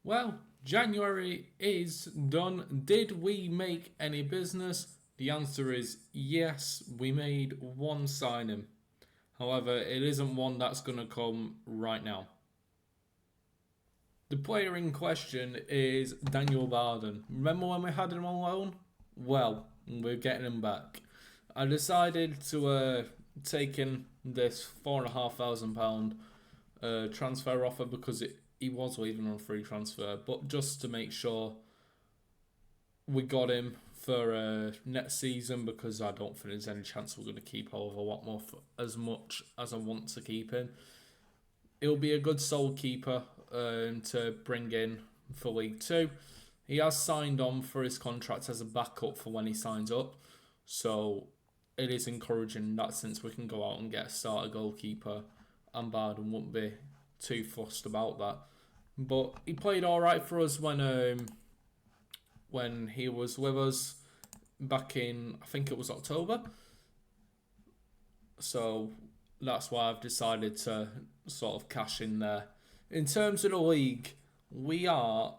Well, January is done. Did we make any business? The answer is yes, we made one signing. However, it isn't one that's going to come right now. The player in question is Daniel Barden. Remember when we had him on loan? Well, we're getting him back. I decided to take in this £4,500 transfer offer because he was leaving on a free transfer, but just to make sure we got him for next season, because I don't think there's any chance we're going to keep Oliver Watmore for as much as I want to keep him. He'll be a good sole keeper to bring in for League Two. He has signed on for his contract as a backup for when he signs up, so it is encouraging in that sense. We can go out and get a starter goalkeeper, and Barden wouldn't be too fussed about that. But he played all right for us when he was with us back in, I think it was October. So that's why I've decided to sort of cash in there. In terms of the league, we are,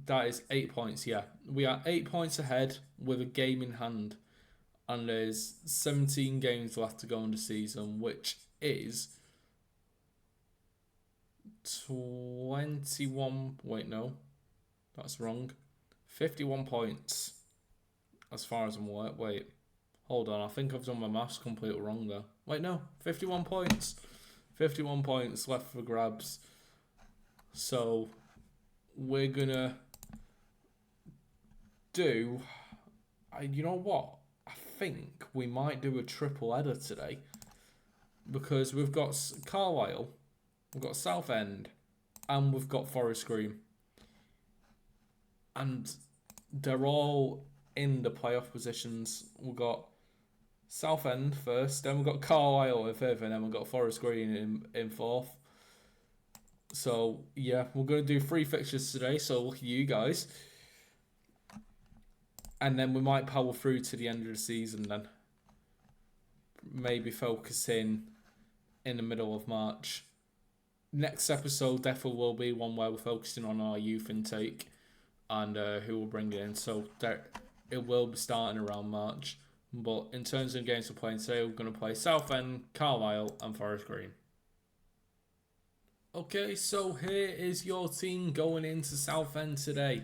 that is 8 points, yeah. We are 8 points ahead with a game in hand. And there's 17 games left to go in the season, which is 21, wait no, that's wrong. 51 points, as far as I'm aware. Wait, hold on, I think I've done my maths completely wrong there. Wait, no, 51 points. 51 points left for grabs. So, we're gonna do, you know what? I think we might do a triple header today, because we've got Carlisle, we've got Southend, and we've got Forest Green. And they're all in the playoff positions. We've got Southend first, then we've got Carlisle in fifth, and then we've got Forest Green in fourth. So, yeah, we're going to do 3 fixtures today, so look at you guys. And then we might power through to the end of the season then. Maybe focusing in the middle of March. Next episode definitely will be one where we're focusing on our youth intake and who we'll bring in. So it will be starting around March. But in terms of games we're playing today, we're going to play Southend, Carlisle and Forest Green. Okay, so here is your team going into Southend today.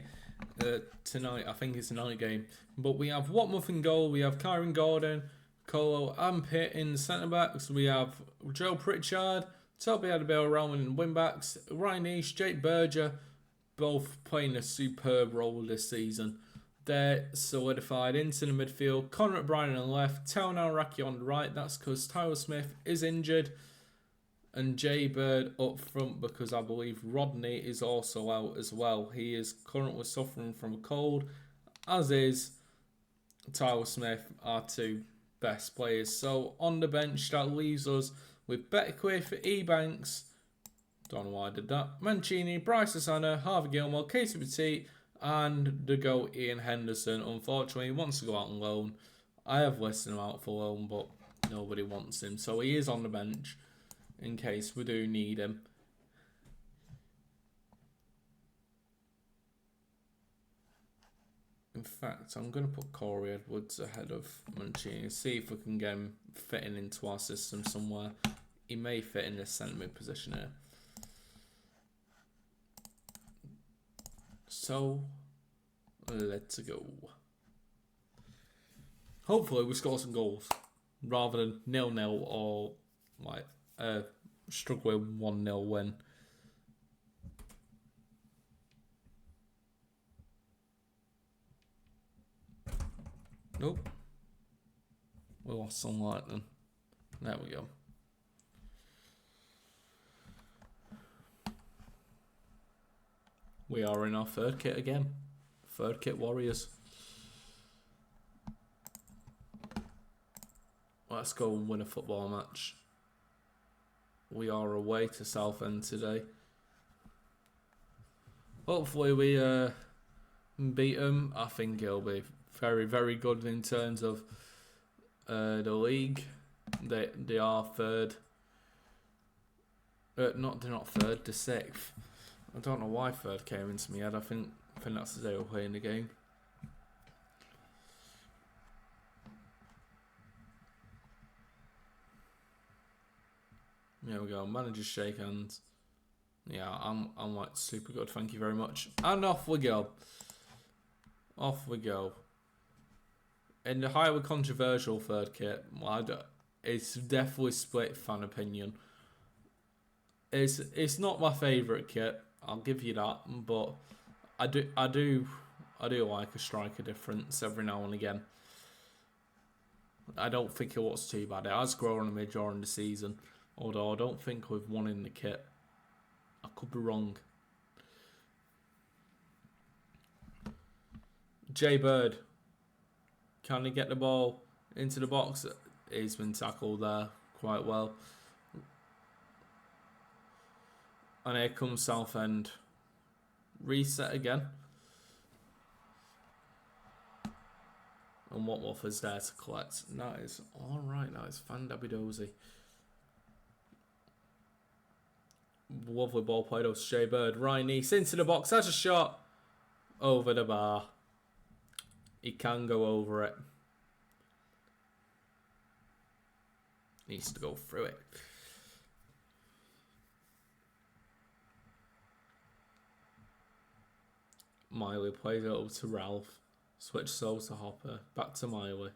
Tonight, I think it's a night game. But we have Watmouth in goal, we have Kyron Gordon, Colo and Pitt in the centre backs. We have Joe Pritchard, Toby Adabel Rowan in wing backs, Ryan East, Jake Berger, both playing a superb role this season. They're solidified into the midfield. Conor O'Brien on the left, Tao Nauraki on the right. That's because Tyler Smith is injured. And Jay Bird up front because I believe Rodney is also out as well. He is currently suffering from a cold, as is Tyler Smith, our 2 best players. So on the bench, that leaves us with Beckwith, Ebanks, don't know why I did that, Mancini, Bryce Asana, Harvey Gilmore, Casey Petit, and the GOAT Ian Henderson. Unfortunately, he wants to go out on loan. I have listed him out for loan, but nobody wants him. So he is on the bench in case we do need him. In fact, I'm going to put Corey Edwards ahead of Mancini, see if we can get him fitting into our system somewhere. He may fit in this centre mid position here. So, let's go. Hopefully we score some goals, rather than 0-0 or like struggle with 1-0 win. Nope. We lost some light then. There we go. We are in our 3rd kit again. 3rd kit Warriors. Let's go and win a football match. We are away to Southend today. Hopefully we beat them. I think it'll be very, very good in terms of the league. They are 3rd. They're not 3rd, they're 6th. I don't know why third came into my head. I think that's the day we're playing the game. There we go. Managers shake hands. Yeah, I'm like super good. Thank you very much. And off we go. Off we go. In the highly controversial third kit, it's definitely split fan opinion. It's not my favourite kit. I'll give you that, but I do like a striker difference every now and again. I don't think it was too bad. It has grown on me during the season, although I don't think we've won in the kit. I could be wrong. Jay Bird, can he get the ball into the box? He's been tackled there quite well. And here comes Southend. Reset again. And Watmouth is there to collect. That is alright. That is Fandabidozy. Lovely ball played out to Jay Bird. Ryan East into the box. Has a shot. Over the bar. He can go over it. Needs to go through it. Miley plays it over to Ralph. Switches over to Hopper. Back to Miley.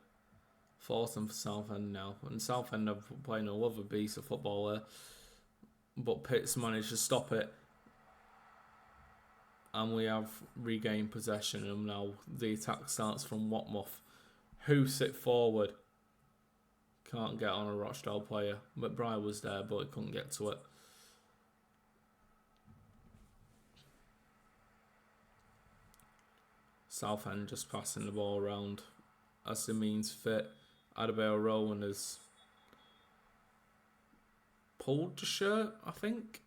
Fourth and for Southend now. And Southend are playing a lovely piece of football there. But Pitts managed to stop it. And we have regained possession. And now the attack starts from Watmouth. Hoose it forward. Can't get on a Rochdale player. McBride was there, but he couldn't get to it. Southend just passing the ball around as the means fit. Adebayo Rowan has pulled the shirt, I think.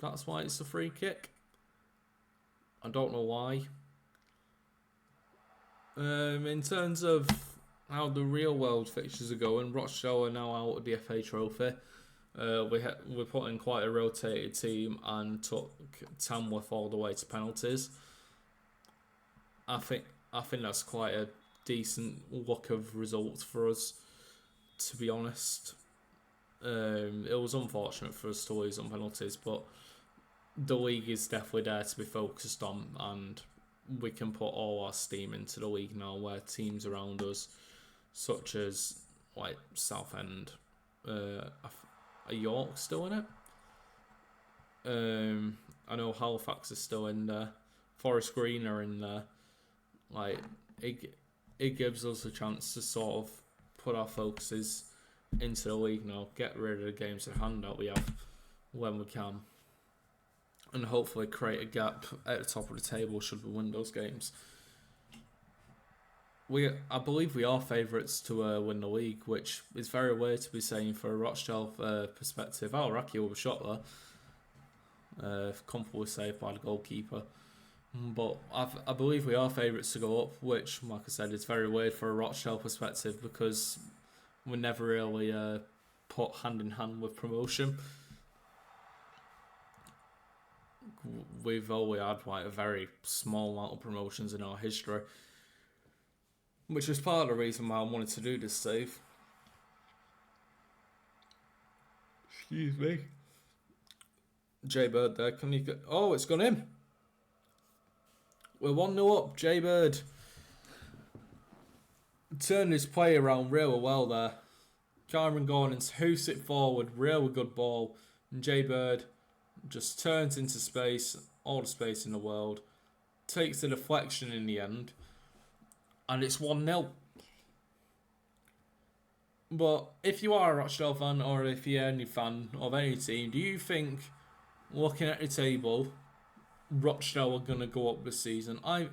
That's why it's a free kick. I don't know why. In terms of how the real world fixtures are going, Rochdale are now out of the FA Trophy. We put in quite a rotated team and took Tamworth all the way to penalties. I think that's quite a decent look of results for us, to be honest. It was unfortunate for us to lose on penalties, but the league is definitely there to be focused on, and we can put all our steam into the league now, where teams around us, such as like Southend, are York still in it? I know Halifax is still in there. Forest Green are in there. Like it gives us a chance to sort of put our focuses into the league now, get rid of the games at hand that we have when we can, and hopefully create a gap at the top of the table should we win those games. I believe we are favourites to win the league, which is very weird to be saying for a Rochdale perspective. Raki with a shot there. Comfortably saved by the goalkeeper. But I believe we are favourites to go up, which, like I said, is very weird for a Rochdale perspective because we never really put hand in hand with promotion. We've only had like a very small amount of promotions in our history, which is part of the reason why I wanted to do this save. Excuse me. Jay Bird there, can you get... Oh, it's gone in. We're 1-0 up, Jay Bird. Turned his play around really well there. Cameron Gordon's hoose it forward, really good ball. And Jay Bird just turns into space, all the space in the world. Takes the deflection in the end. And it's 1-0. But if you are a Rochdale fan, or if you're any fan of any team, do you think, looking at the table, Rochdale are going to go up this season? I'm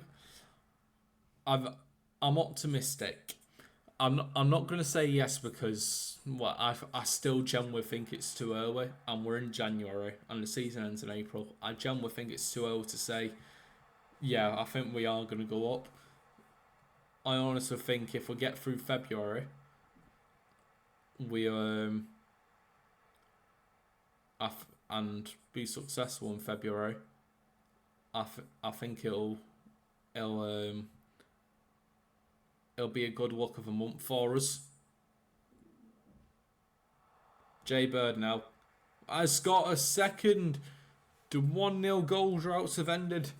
optimistic. I'm not going to say yes because I still genuinely think it's too early, and we're in January and the season ends in April. I genuinely think it's too early to say, yeah, I think we are going to go up. I honestly think if we get through February, and be successful in February, I think it'll be a good look of a month for us. Jay Bird now has got a second. The 1-0 goal droughts have ended.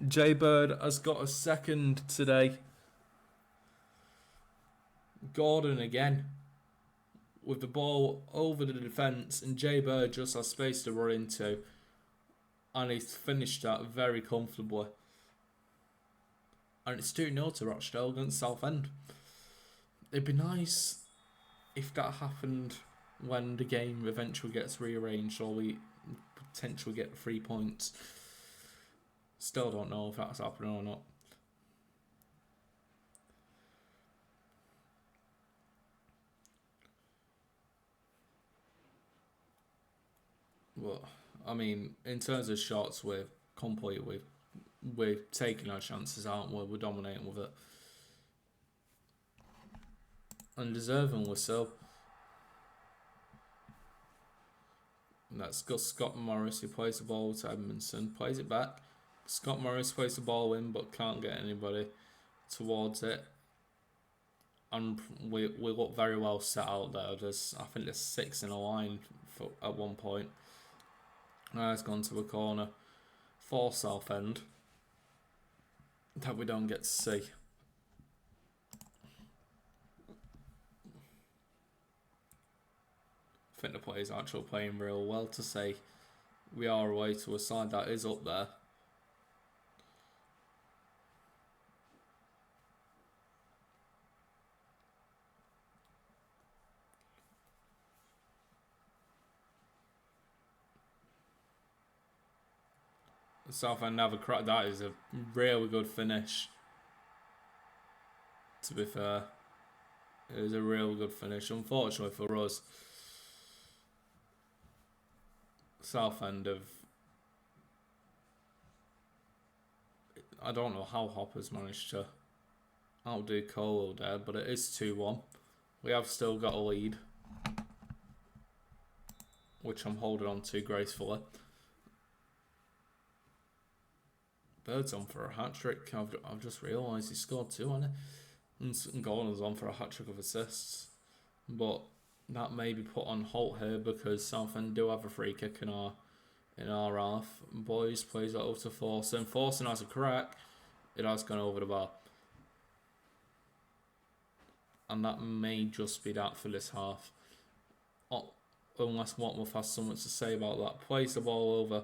Jay Bird has got a second today. Gordon again with the ball over the defence, and Jay Bird just has space to run into, and he's finished that very comfortably. And it's 2-0 to Rochdale against Southend. It'd be nice if that happened when the game eventually gets rearranged, or we potentially get 3 points. Still don't know if that's happening or not. Well, I mean, in terms of shots, we're taking our chances, aren't we? We're dominating with it. And deservingly so. And that's got Scott Morris, who plays the ball to Edmondson, plays it back. Scott Morris plays the ball in, but can't get anybody towards it. And we look very well set out there. I think there's 6 in a line at one point. Now it's gone to a corner for Southend that we don't get to see. I think the players are actually playing real well to say we are away to a side that is up there. Southend have a crack. That is a really good finish. To be fair, it was a real good finish. Unfortunately for us, Southend have. I don't know how Hopper's managed to outdo Colo there, but it is 2-1. We have still got a lead, which I'm holding on to gracefully. Bird's on for a hat-trick. I've just realised he scored 2 on it. And Gordon's on for a hat-trick of assists. But that may be put on halt here because Southend do have a free kick in our half. Boys plays that over to Forson. Forson has a crack. It has gone over the bar. And that may just be that for this half. Unless Watmouth has something to say about that. Plays the ball over.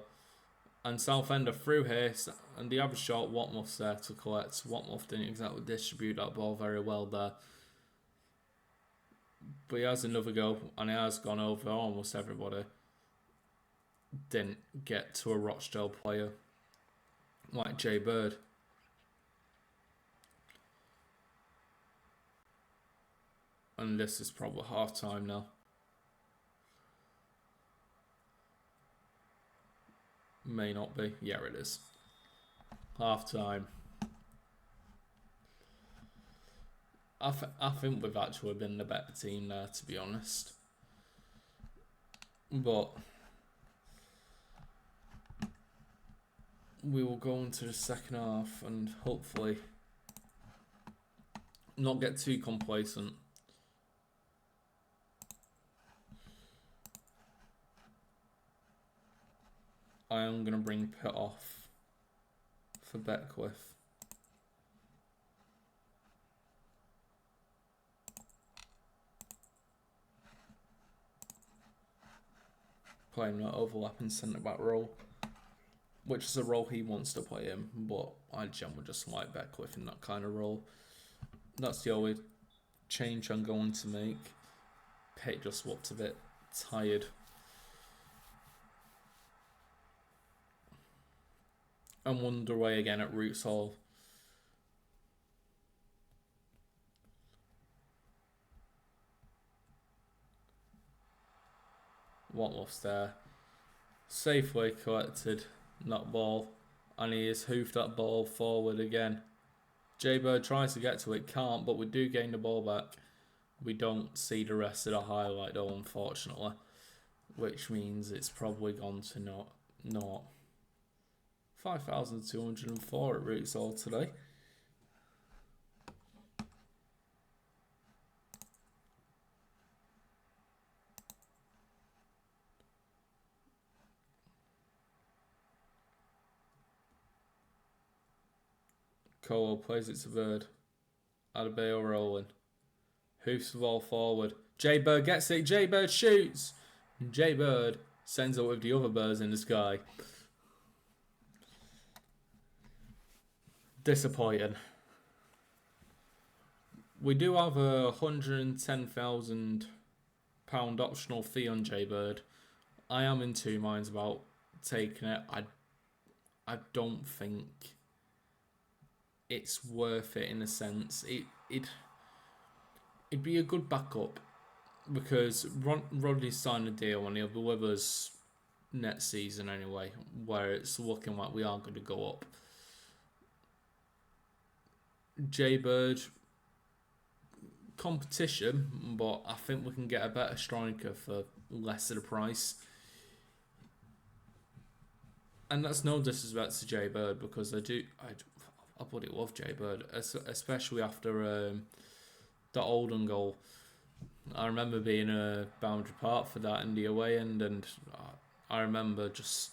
And Southend are through here, and the average shot, Watmouth's there to collect. Watmouth didn't exactly distribute that ball very well there. But he has another go, and he has gone over almost everybody. Didn't get to a Rochdale player like Jay Bird. And this is probably half time now. May not be. Yeah, it is. Half time. I think we've actually been the better team there, to be honest. But we will go into the second half and hopefully not get too complacent. I am going to bring Pitt off for Beckwith. Playing that overlapping centre-back role, which is a role he wants to play in, but I generally just like Beckwith in that kind of role. That's the only change I'm going to make. Pitt just looked a bit tired. And wander away again at Roots Hall. Watmouth's there. Safely collected that ball. And he has hoofed that ball forward again. Jay Bird tries to get to it, can't, but we do gain the ball back. We don't see the rest of the highlight though, unfortunately. which means it's probably gone to not 5,204 at Rochdale today. Cole plays it to Bird. Adebayo rolling. Hoofs the ball forward. Jay Bird gets it. Jay Bird shoots. Jay Bird sends it with the other birds in the sky. Disappointing. We do have a £110,000 optional fee on Jay Bird. I am in two minds about taking it. I don't think it's worth it in a sense. It'd be a good backup because Rodney's signed a deal and he'll be with us next season anyway, where it's looking like we are going to go up. Jay Bird, competition, but I think we can get a better striker for less of the price. And that's no disrespect to Jay Bird because I bloody love Jay Bird, especially after the Oldham goal. I remember being a Boundary Park for that in the away end, and I remember just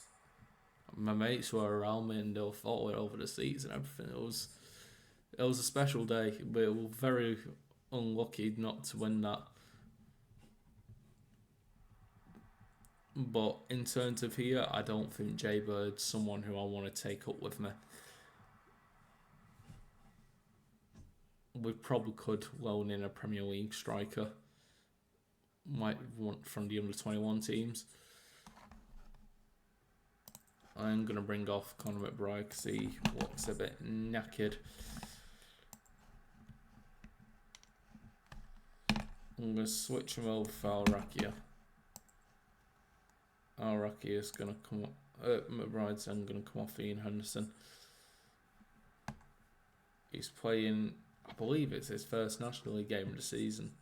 my mates were around me and they were falling over the seats and everything. It was a special day, but we were very unlucky not to win that. But in terms of here, I don't think Jay Bird's someone who I want to take up with me. We probably could loan in a Premier League striker. Might want from the under-21 teams. I'm going to bring off Conor McBride because he looks a bit knackered. I'm going to switch him over for Al-Rakia. Al-Rakia is going to come up. McBride's then going to come off Ian Henderson. He's playing, I believe it's his first National League game of the season.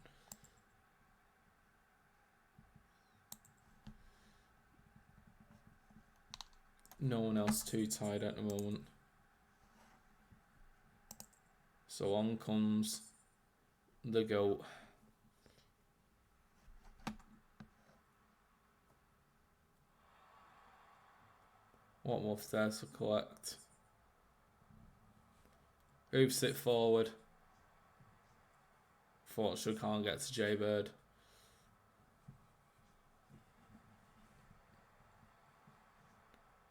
No one else too tired at the moment. So on comes the GOAT. What was there to collect? Hoops it forward. Fortunately can't get to Jay Bird.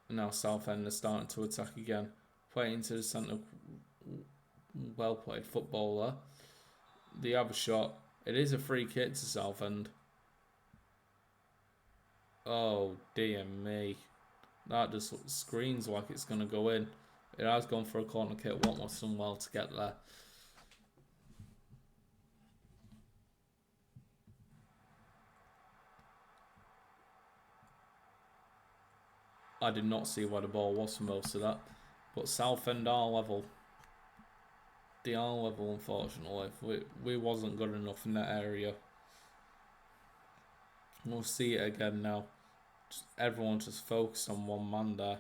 Now Southend are starting to attack again. Play into the centre. Well played footballer. They have a shot. It is a free kick to Southend. Oh dear me. That just screams like it's going to go in. It has gone for a corner kick. What was done well to get there. I did not see where the ball was for most of that. But Southend are level. They are level, unfortunately. We wasn't good enough in that area. We'll see it again now. Everyone just focused on one man there.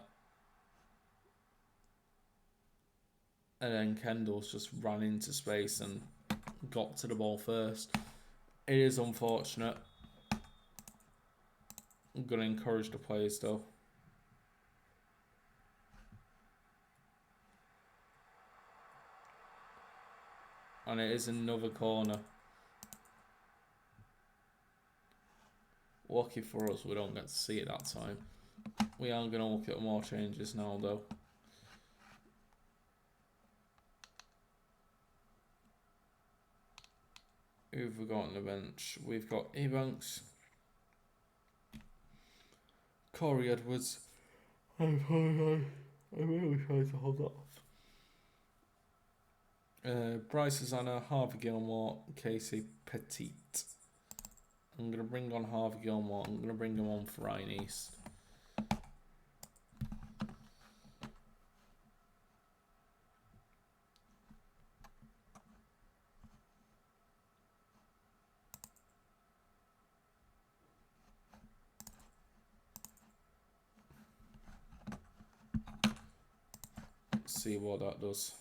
And then Kendall's just ran into space and got to the ball first. It is unfortunate. I'm going to encourage the players though. And it is another corner. Lucky for us, we don't get to see it that time. We are going to look at more changes now, though. Who've we got on the bench? We've got Ebanks, Corey Edwards. I'm really trying to hold that off. Bryce Susanna, Harvey Gilmore, Casey Petit. I'm going to bring on Harvey Gilmore. I'm going to bring him on for Ryan East. see what that does.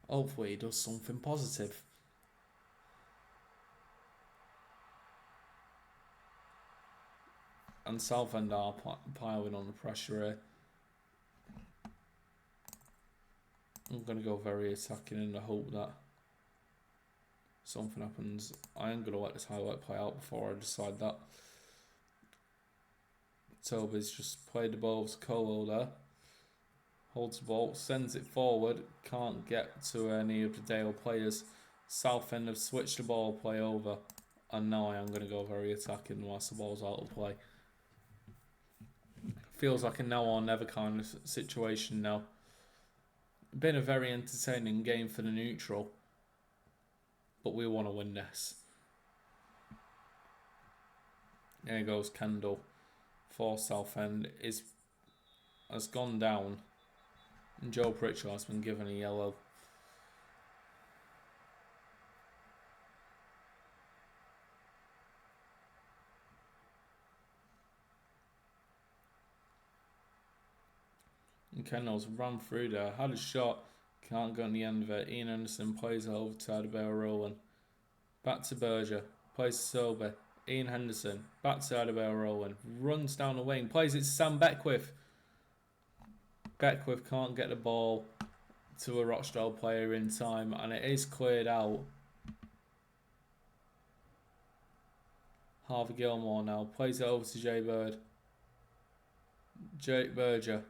Hopefully he does something positive. And Southend are piling on the pressure here. I'm going to go very attacking in the hope that something happens. I am going to let this highlight play out before I decide that. Toby's just played the ball to Colo there. Holds the ball, sends it forward, can't get to any of the Dale players. Southend have switched the ball play over, and now I am going to go very attacking whilst the ball's out of play. Feels like a now or never kind of situation now. Been a very entertaining game for the neutral, but we want to win this. There goes Kendall for Southend. Has gone down. And Joe Pritchard has been given a yellow. And Kendall's run through there. Had a shot. Can't get on the end of it. Ian Henderson plays it over to Adebayo Rowland. Back to Berger. Plays to Silva. Ian Henderson. Back to Adebayo Rowland. Runs down the wing. Plays it to Sam Beckwith. Beckwith can't get the ball to a Rochdale player in time, and it is cleared out. Harvey Gilmore now plays it over to Jay Bird. Jake Berger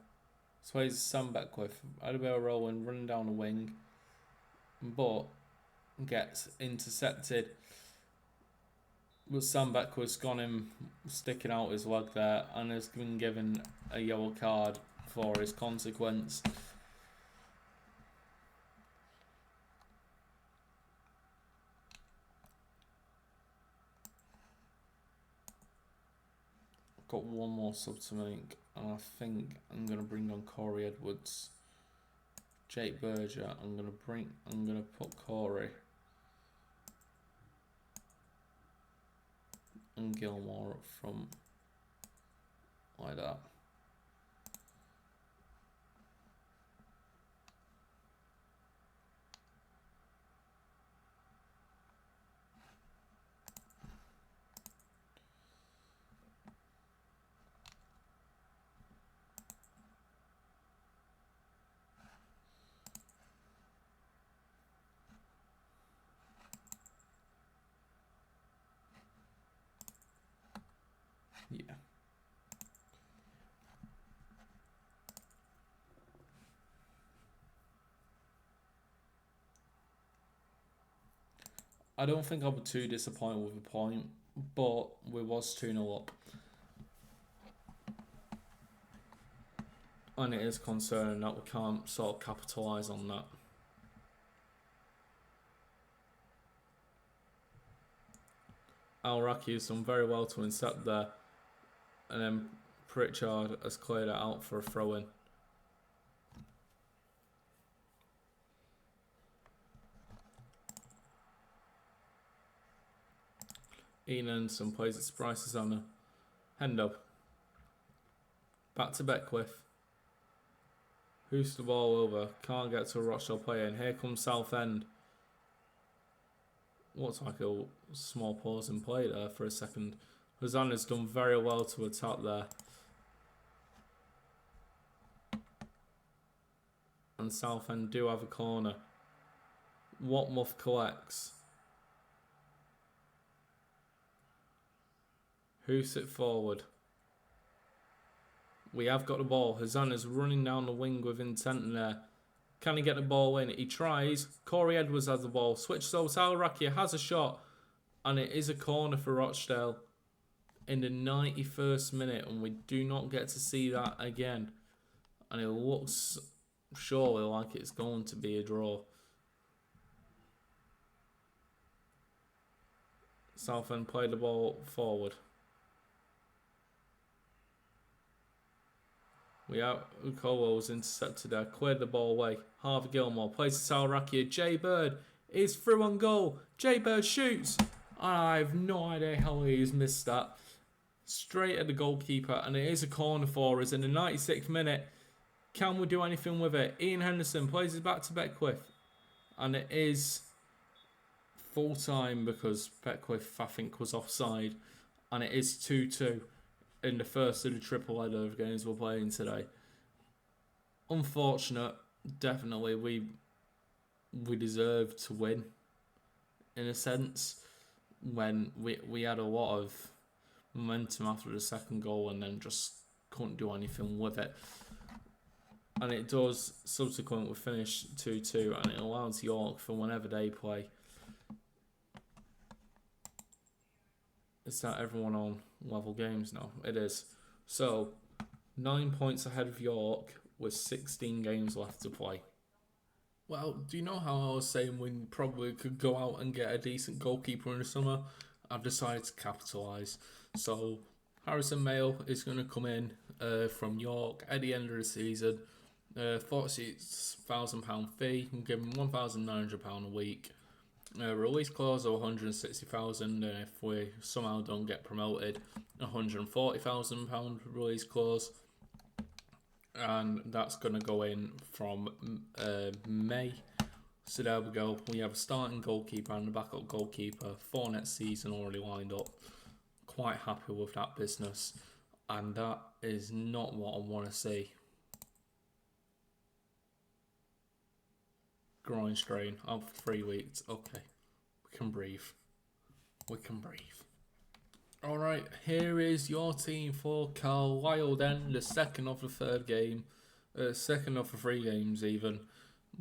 plays to Sam Beckwith. Adebayo Rowland running down the wing, but gets intercepted. But Sam Beckwith's gone in, sticking out his leg there, and has been given a yellow card for his consequence. I've got one more sub to make, and I think I'm going to bring on Corey Edwards. Jake Berger, I'm going to put Corey and Gilmore up front like that. Yeah. I don't think I'll be too disappointed with a point, but we was 2-0 up. And it is concerning that we can't sort of capitalise on that. Al-Raki has done very well to intercept there. And then Pritchard has cleared it out for a throw-in. Ian Anderson plays it to Bryce Susanna. Hendo. Back to Beckwith. Who's the ball over? Can't get to a Rochdale player. And here comes Southend. Looks like a small pause in play there for a second. Hosanna's done very well to attack there. And Southend do have a corner. Watmuth collects. Who's it forward? We have got the ball. Hosanna's running down the wing with intent in there. Can he get the ball in? He tries. Corey Edwards has the ball. Switches over to Al-Rakia. Has a shot. And it is a corner for Rochdale in the 91st minute. And we do not get to see that again. And it looks surely like it's going to be a draw. Southend played the ball forward. We have Ukolo's intercepted there, cleared the ball away. Harvey Gilmore plays to Al-Rakia. Jay Bird is through on goal. Jay Bird shoots. I have no idea how he's missed that. straight at the goalkeeper, and it is a corner for us in the 96th minute. Can we do anything with it? Ian Henderson plays it back to Beckwith, and it is full time because Beckwith, I think, was offside, and it is 2-2 in the first of the triple header of games we're playing today. Unfortunate, definitely. We deserved to win, in a sense, when we had a lot of momentum after the second goal and then just couldn't do anything with it. And it does subsequently finish 2-2, and it allows York for whenever they play. Is that everyone on level games now? It is. So, 9 points ahead of York with 16 games left to play. Well, do you know how I was saying we probably could go out and get a decent goalkeeper in the summer? I've decided to capitalise. So, Harrison Mayle is going to come in from York at the end of the season. £46,000 fee. We'll give him £1,900 a week. Release clause of £160,000, and if we somehow don't get promoted, £140,000 release clause. And that's going to go in from May. So there we go. We have a starting goalkeeper and a backup goalkeeper for next season already lined up. Quite happy with that business. And that is not what I want to see. Groin strain out for 3 weeks. Okay. We can breathe. We can breathe. Alright, here is your team for Carlisle then, the second of the third game. Second of the 3 games even.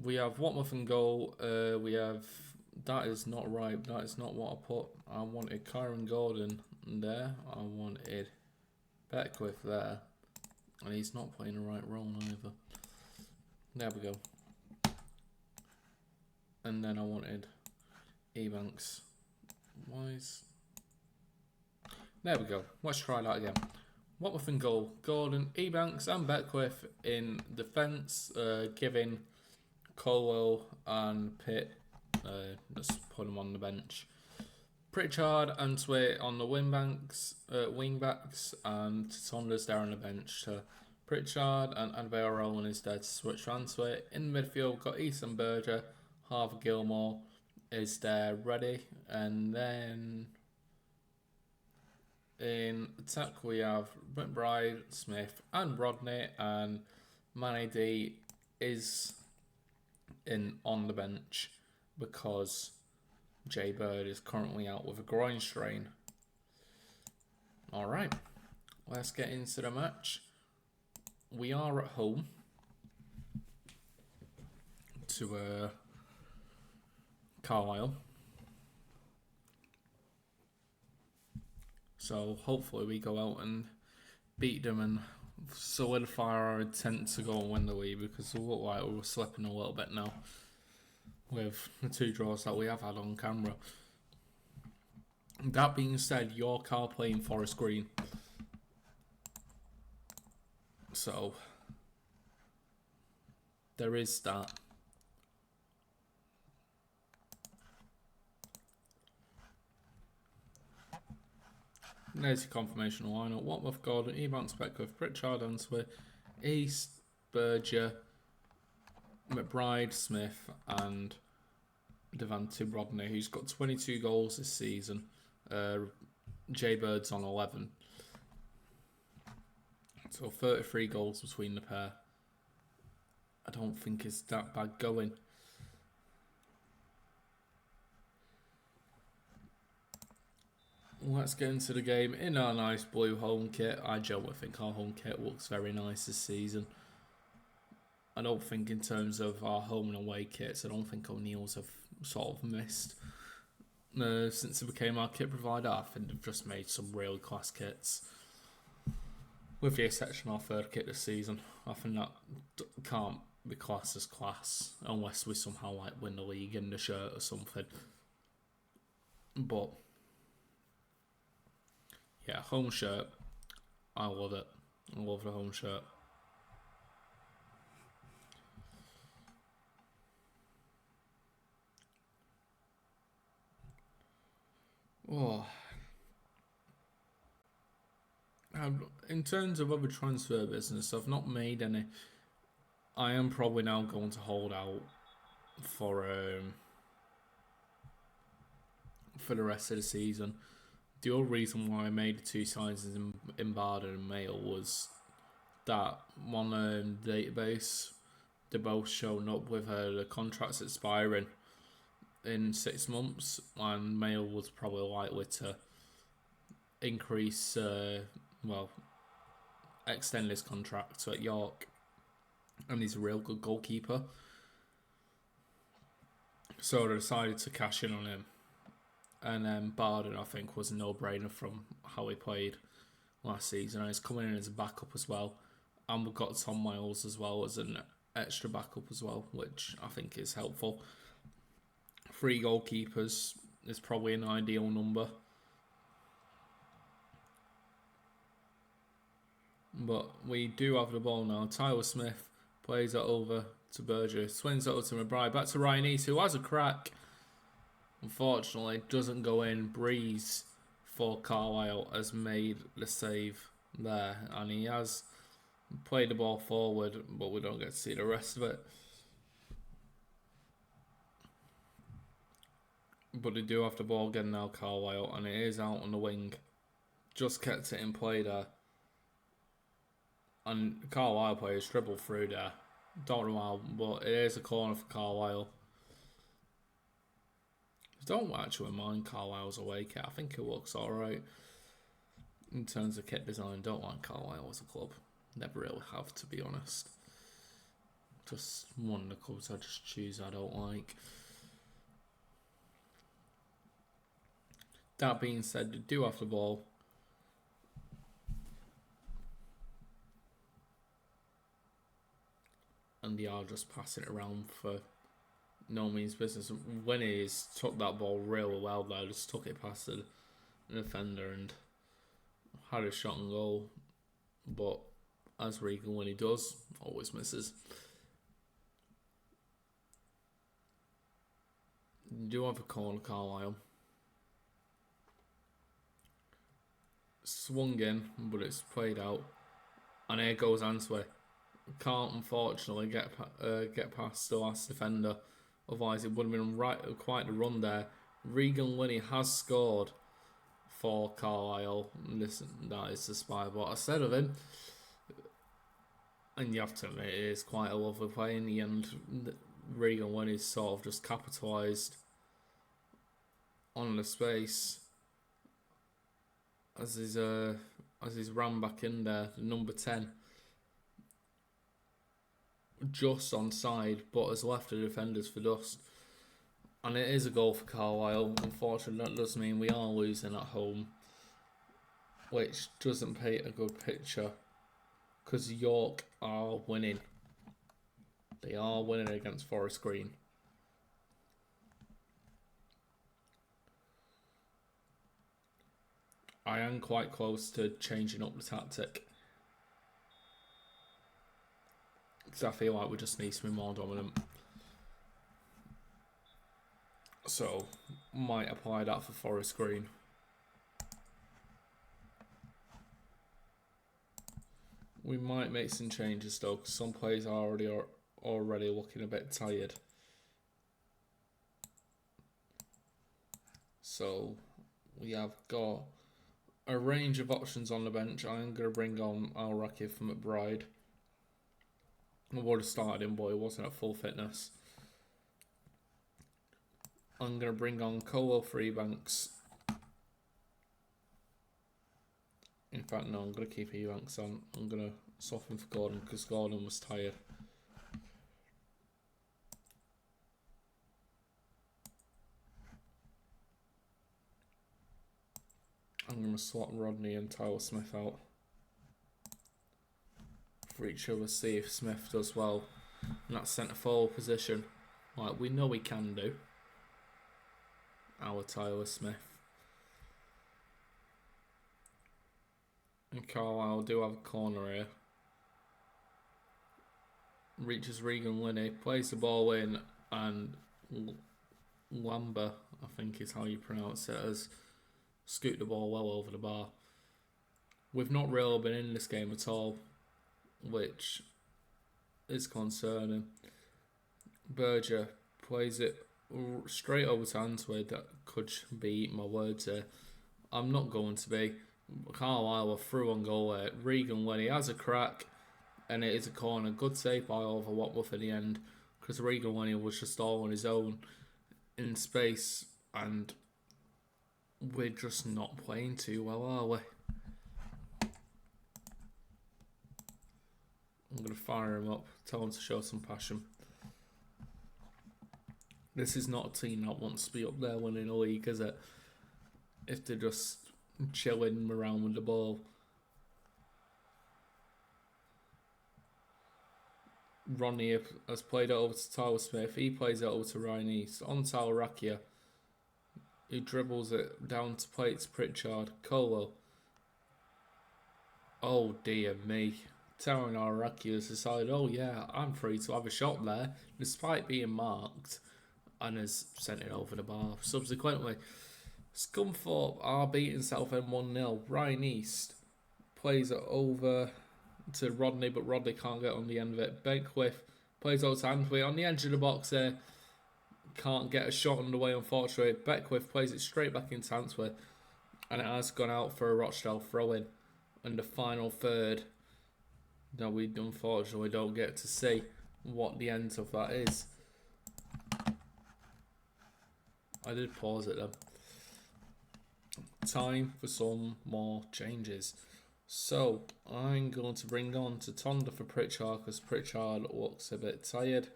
We have Watmouth in goal. We have... That is not right. That is not what I put. I wanted Kyron Gordon there. I wanted Beckwith there. And he's not playing the right role either. There we go. And then I wanted Ebanks. There we go. Let's try that again. Watmouth in goal. Gordon, Ebanks and Beckwith in defence. Giving Colwell and Pitt. Just put them on the bench. Pritchard and Sweat on the wing backs, and Saunders there on the bench. So Pritchard and Advale Rowland is there to switch for Answay. In the midfield, got Ethan Berger. Harvey Gilmore is there ready, and then in attack we have McBride, Smith and Rodney, and Manny D is on the bench because Jay Bird is currently out with a groin strain. Alright, let's get into the match. We are at home to Carlisle. So hopefully we go out and beat them and solidify our intent to go and win the league, because it look like we're slipping a little bit now with the 2 draws that we have had on camera. That being said, York are playing Forest Green. So there is that. There's your confirmation lineup. Watmouth, Gordon, Ebanks, Beckwith, Pritchard, Answer, East, Berger, McBride, Smith, and DaVinci Rodney, who's got 22 goals this season. Jay Bird's on 11. So 33 goals between the pair. I don't think it's that bad going. Let's get into the game in our nice blue home kit. I generally think our home kit looks very nice this season. I don't think in terms of our home and away kits, I don't think O'Neill's have sort of missed. Since it became our kit provider, I think they've just made some really class kits. With the exception of our third kit this season. I think that can't be classed as class unless we somehow like win the league in the shirt or something. But yeah, home shirt. I love it. I love the home shirt. Oh. In terms of other transfer business, I've not made any. I am probably now going to hold out for the rest of the season. The only reason why I made the 2 signings in Barden and Mail was that one database, they're both showing up with the contracts expiring in 6 months, and Mail was probably likely to increase, extend his contract at York, and he's a real good goalkeeper. So I decided to cash in on him. And then Barden, I think, was a no-brainer from how he played last season. And he's coming in as a backup as well. And we've got Tom Miles as well as an extra backup as well, which I think is helpful. 3 goalkeepers is probably an ideal number. But we do have the ball now. Tyler Smith plays it over to Berger. Swings it over to McBride. Back to Ryan East, who has a crack. Unfortunately, doesn't go in. Breeze for Carlisle has made the save there. And he has played the ball forward, but we don't get to see the rest of it. But they do have the ball again now, Carlisle, and it is out on the wing. Just kept it in play there. And Carlisle players dribble through there. Don't know how, but it is a corner for Carlisle. Don't actually mind Carlisle's away kit. I think it looks alright. In terms of kit design, don't like Carlisle as a club. Never really have, to be honest. Just one of the clubs I just choose I don't like. That being said, they do have the ball. And they are just passing it around for no means business. Winnie's took that ball really well there, just took it past the defender and had a shot and goal. But as Regan, when he does, always misses. You do have a corner, Carlisle. Swung in, but it's played out. And here goes Answay. Can't unfortunately get past the last defender. Otherwise, it would have been quite a run there. Regan Linney has scored for Carlisle. That is the spy what I said of him. And you have to admit, it is quite a lovely play in the end. Regan Linney sort of just capitalised on the space as he's ran back in there. Number 10. Just onside, but has left the defenders for dust. And it is a goal for Carlisle. Unfortunately, that does mean we are losing at home, which doesn't paint a good picture, because York are winning. They are winning against Forest Green. I am quite close to changing up the tactic. Because I feel like we just need to be more dominant. So, might apply that for Forest Green. We might make some changes though, because some players are already looking a bit tired. So, we have got a range of options on the bench. I'm going to bring on Al-Raki from McBride. I would have started him, but he wasn't at full fitness. I'm going to bring on Colo Freebanks. In fact, no, I'm going to keep Ebanks on. I'm going to soften for Gordon because Gordon was tired. I'm going to swap Rodney and Tyler Smith out for each other, see if Smith does well in that centre forward position, like we know he can do. Our Tyler Smith. And Carlisle do have a corner here. Reaches Regan Linney, plays the ball in, and Lamba, I think is how you pronounce it, has scooped the ball well over the bar. We've not really been in this game at all, which is concerning. Berger plays it straight over to Antwerp. That could be eating my words here. I'm not going to be. Carlisle are through on goal there. Regan when he has a crack, and it is a corner. Good save by Oliver Watworth in the end, because Regan when he was just all on his own in space, and we're just not playing too well, are we? I'm going to fire him up, tell him to show some passion. This is not a team that wants to be up there winning a league, is it? If they're just chilling around with the ball. Ronnie has played it over to Tyler Smith. He plays it over to Ryan East. On to Rakia, who dribbles it down to play it to Pritchard. Colo. Oh dear me. Taron Araki has decided, oh yeah, I'm free to have a shot there, despite being marked, and has sent it over the bar. Subsequently, Scunthorpe are beating Southend 1-0. Ryan East plays it over to Rodney, but Rodney can't get on the end of it. Beckwith plays over to Antwi on the edge of the box there. Can't get a shot underway, unfortunately. Beckwith plays it straight back into Antwi, and it has gone out for a Rochdale throw-in. And the final third, that we unfortunately don't get to see what the end of that is. I did pause it though. Time for some more changes. So I'm going to bring on to Tonda for Pritchard, because Pritchard looks a bit tired.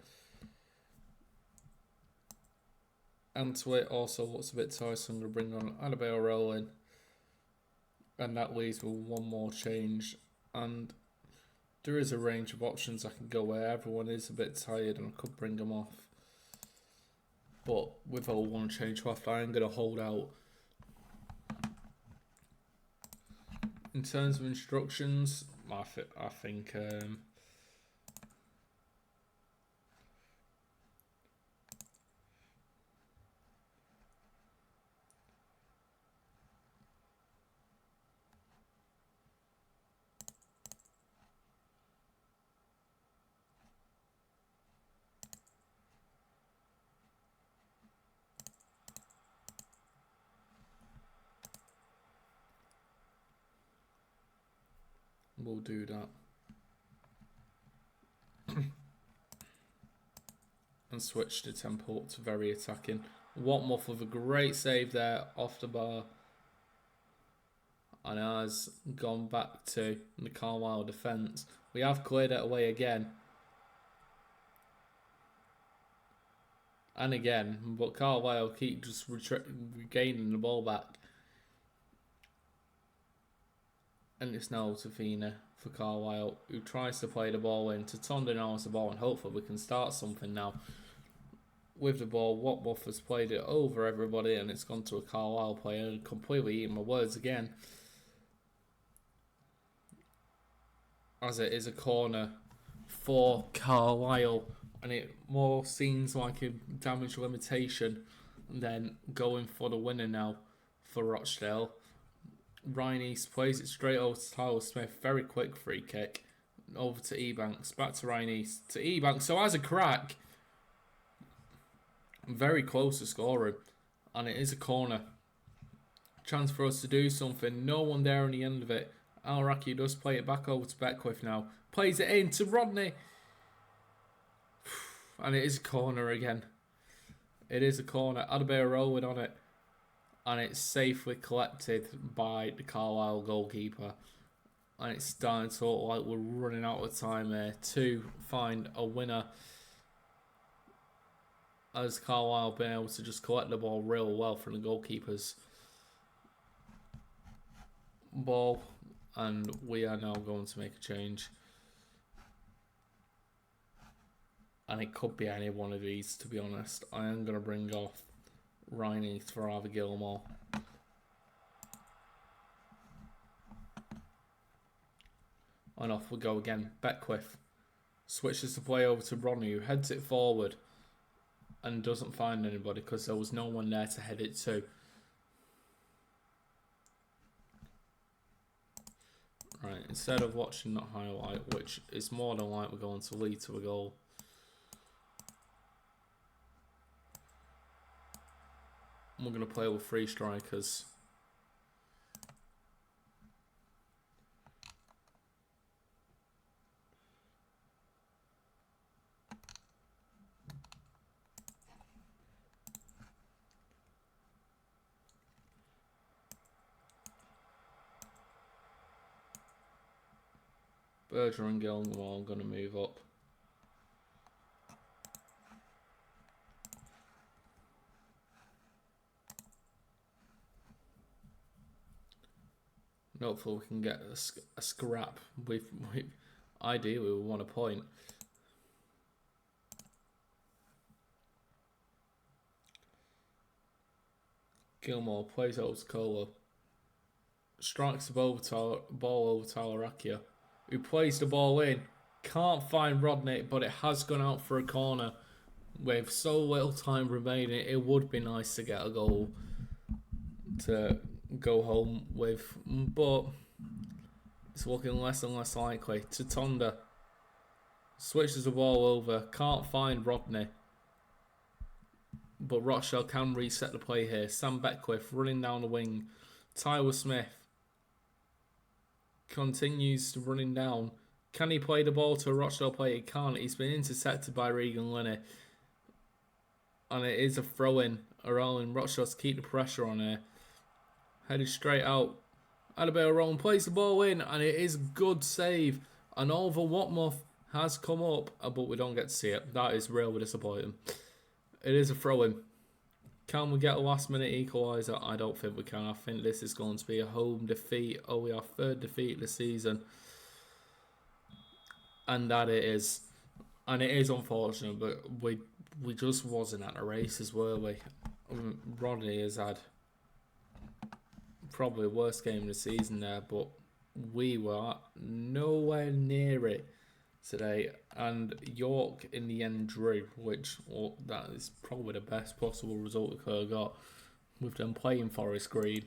Antwi also looks a bit tired, so I'm going to bring on Annabelle Rowling. And that leaves me with one more change. And there is a range of options I can go where everyone is a bit tired and I could bring them off. But with all one change left, I am going to hold out. In terms of instructions, I think we'll do that. And switch the tempo up to very attacking. Watmuff with a great save there off the bar. And has gone back to the Carlisle defence. We have cleared it away again. And again, but Carlisle keep just regaining the ball back. And it's now to Fina for Carlisle, who tries to play the ball in. To Tonda now has the ball, and hopefully we can start something now. With the ball, Watmuff has played it over everybody, and it's gone to a Carlisle player, and completely eating my words again. As it is a corner for Carlisle, and it more seems like a damage limitation than going for the winner now for Rochdale. Ryan East plays it straight over to Tyler Smith. Very quick free kick. Over to Ebanks. Back to Ryan East. To Ebanks. So has a crack. Very close to scoring. And it is a corner. Chance for us to do something. No one there on the end of it. Al-Raki does play it back over to Beckwith now. Plays it in to Rodney. And it is a corner again. It is a corner. Adebayo Rowan on it. And it's safely collected by the Carlisle goalkeeper. And it's starting to look like we're running out of time here to find a winner. As Carlisle been able to just collect the ball real well from the goalkeeper's ball. And we are now going to make a change. And it could be any one of these, to be honest. I am going to bring off Ryan East for Harvey Gilmore. And off we go again. Beckwith switches the play over to Ronnie, who heads it forward and doesn't find anybody because there was no one there to head it to. instead of watching that highlight, which is more than likely going to lead to a goal. We're going to play with 3 strikers. Berger and Gilmore are going to move up. Hopefully we can get a scrap. Ideally we want a point. Gilmore plays over to Colo. Strikes the ball over Talarakia, who plays the ball in. Can't find Rodney, but it has gone out for a corner. With so little time remaining, it would be nice to get a goal to go home with, but it's looking less and less likely. Tatonda switches the ball over, can't find Rodney, but Rochdale can reset the play here. Sam Beckwith running down the wing. Tyler Smith continues running down. Can he play the ball to a Rochdale player? He can't. He's been intercepted by Regan Linney, and it is a throw-in. Allowing Rochdale to keep the pressure on here. Headed straight out. Adabel Rowan plays the ball in, and it is good save. And Oliver Watmuth has come up, but we don't get to see it. That is really disappointing. It is a throw-in. Can we get a last-minute equaliser? I don't think we can. I think this is going to be a home defeat. Oh, we are 3rd defeat this season. And that it is. And it is unfortunate, but we just wasn't at the races, were we? Rodney has had probably the worst game of the season there, but we were nowhere near it today. And York in the end drew, which that is probably the best possible result we could have got with them playing Forest Green.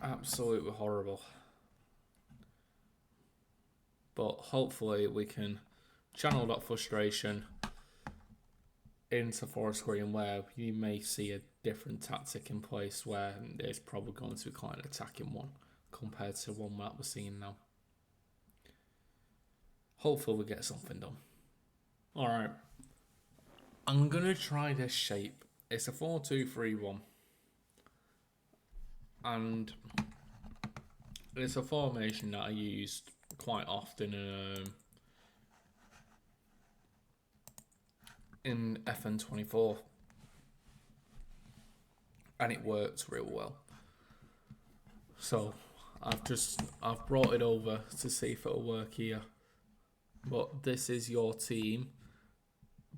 Absolutely horrible. But hopefully we can channel that frustration into Forest Green, where you may see a different tactic in place, where there's probably going to be quite an attacking one compared to the one that we're seeing now. Hopefully we get something done. Alright, I'm going to try this shape. It's a 4-2-3-1. And it's a formation that I used quite often in FN24, and it works real well. So I've brought it over to see if it'll work here. But this is your team.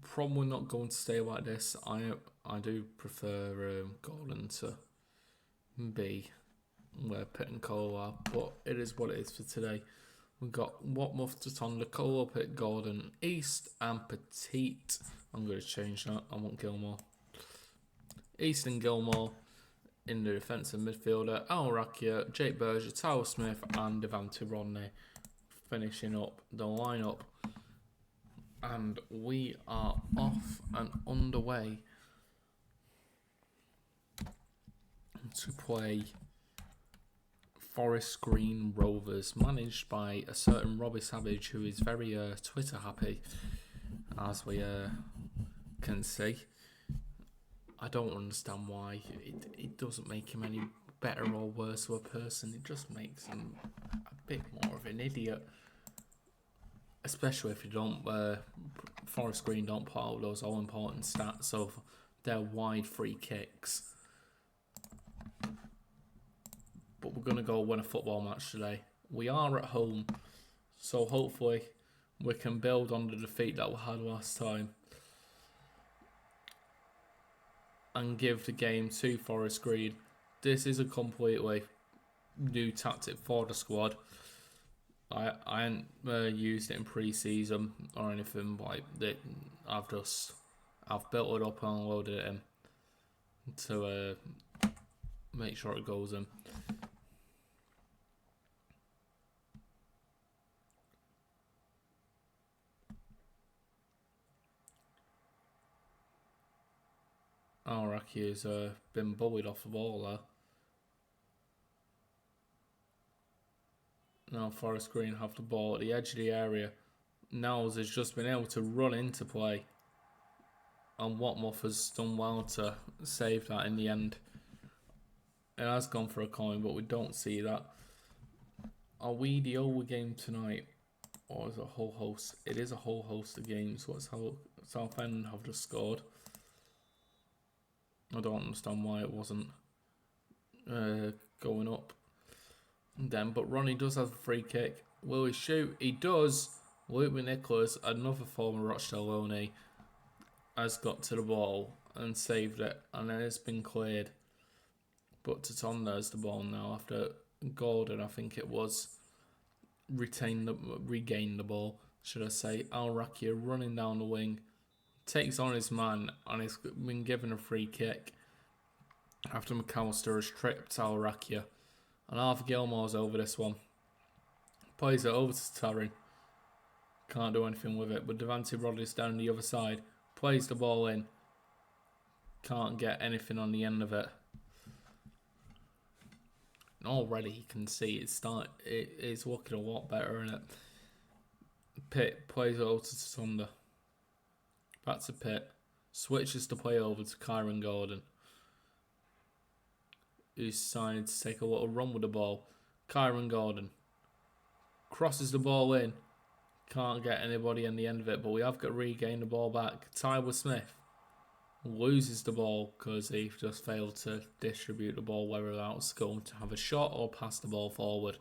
Probably not going to stay like this. I do prefer Gordon to be where Pitt and Cole are, but it is what it is for today. We've got Watmuth, Tatonda, Cole, Pitt, Gordon, East, and Petite. I'm going to change that. I want Gilmore. East and Gilmore in the defensive midfielder. Al Rakia, Jake Berger, Tyler Smith, and DaVinci Rodney finishing up the lineup. And we are off and underway to play Forest Green Rovers, managed by a certain Robbie Savage, who is very Twitter happy, as we can see. I don't understand why. It doesn't make him any better or worse of a person. It just makes him a bit more of an idiot. Especially if you don't, Forest Green don't put out those all-important stats of their wide free kicks. But we're going to go win a football match today. We are at home, so hopefully we can build on the defeat that we had last time and give the game to Forest Green. This is a completely new tactic for the squad. I haven't used it in pre-season or anything like that. I've built it up and loaded it in. to make sure it goes in. Araki has been bullied off the ball there. Now Forest Green have the ball at the edge of the area. Niles has just been able to run into play. And Watmuff has done well to save that in the end. It has gone for a coin, but we don't see that. Are we the only game tonight? Or is it a whole host? It is a whole host of games. What's how Southend have just scored. I don't understand why it wasn't going up then. But Ronnie does have a free kick. Will he shoot? He does. Luke Nicholas, another former Rochdale owner, has got to the ball and saved it. And then it's been cleared. But Tatonda has the ball now after Gordon, I think it was, regained the ball, should I say. Al Rakia running down the wing. Takes on his man and has been given a free kick after McAllister has tripped Al Rakia. And Arthur Gilmore's over this one. Plays it over to Taryn. Can't do anything with it. But Devante Rodley's down the other side. Plays the ball in. Can't get anything on the end of it. And already you can see it's looking a lot better, isn't it? Pitt plays it over to Tatonda. Back to Pitt. Switches the play over to Kyron Gordon, who's decided to take a little run with the ball. Kyron Gordon crosses the ball in. Can't get anybody in the end of it, but we have got to regain the ball back. Tyler Smith loses the ball because he just failed to distribute the ball, whether that was going to have a shot or pass the ball forward.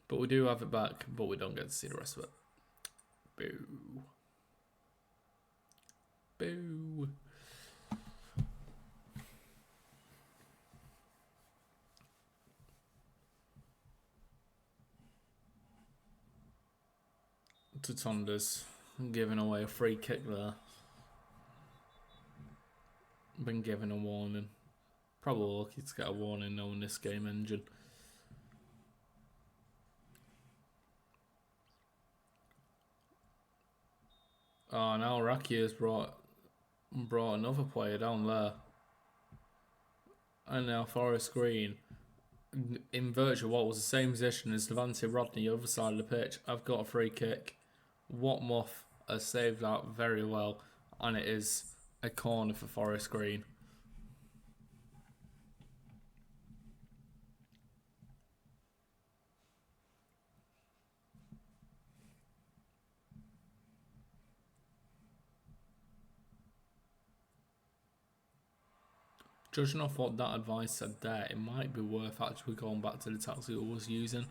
But we do have it back, but we don't get to see the rest of it. Boo. Boo. Tatonda's giving away a free kick there. Been given a warning. Probably lucky to get a warning knowing this game engine. Oh, now Raki has brought another player down there. And now Forest Green, in virtual what was the same position as Devante Rodney, other side of the pitch. I've got a free kick. Watmuff has saved that very well. And it is a corner for Forest Green. Judging off what that advice said there, it might be worth actually going back to the tactics I was using